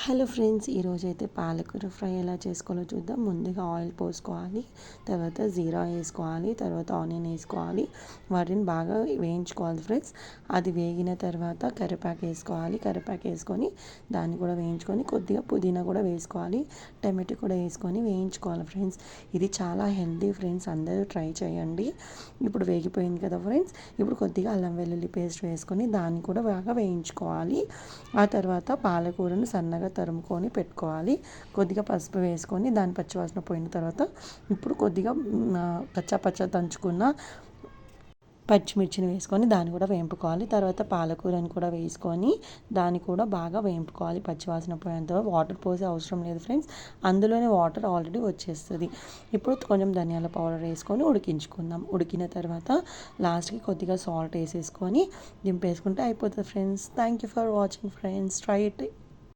Hello friends, ఈరోజైతే పాలకూర fry ఎలా చేసుకోవాలో చూద్దాం. ముందుగా ఆయిల్ పోసుకోవాలి, తర్వాత జీరా వేసుకోవాలి, తర్వాత ఆనియన్ వేసుకోవాలి. వాటిని బాగా వేయించుకోవాలి ఫ్రెండ్స్. అది వేగిన తర్వాత కరివేపాకు వేసుకోవాలి. కరివేపాకు వేసుకొని దాన్ని కూడా వేయించుకొని కొద్దిగా పుదీనా కూడా వేసుకోవాలి. టమాటో కూడా వేసుకొని వేయించుకోవాలి ఫ్రెండ్స్. ఇది చాలా హెల్తీ ఫ్రెండ్స్, అందరూ ట్రై చేయండి. ఇప్పుడు వేగిపోయింది కదా ఫ్రెండ్స్, ఇప్పుడు కొద్దిగా అల్లం వెల్లుల్లి పేస్ట్ వేసుకొని దాన్ని కూడా బాగా వేయించుకోవాలి. ఆ తర్వాత పాలకూరను సన్నగా తరుముకొని పెట్టుకోవాలి. కొద్దిగా పసుపు వేసుకొని దాని పచ్చివాసన పోయిన తర్వాత ఇప్పుడు కొద్దిగా కచ్చా దంచుకున్న పచ్చిమిర్చిని వేసుకొని దాన్ని కూడా వేయింపుకోవాలి. తర్వాత పాలకూరని కూడా వేసుకొని దాన్ని కూడా బాగా వేయింపుకోవాలి. పచ్చివాసన పోయేంత వాటర్ పోసే అవసరం లేదు ఫ్రెండ్స్, అందులోనే వాటర్ ఆల్రెడీ వచ్చేస్తుంది. ఇప్పుడు కొంచెం ధనియాల పౌడర్ వేసుకొని ఉడికించుకుందాం. ఉడికిన తర్వాత లాస్ట్కి కొద్దిగా సాల్ట్ వేసేసుకొని దింపేసుకుంటే అయిపోతుంది friends. Thank you for watching friends, try it.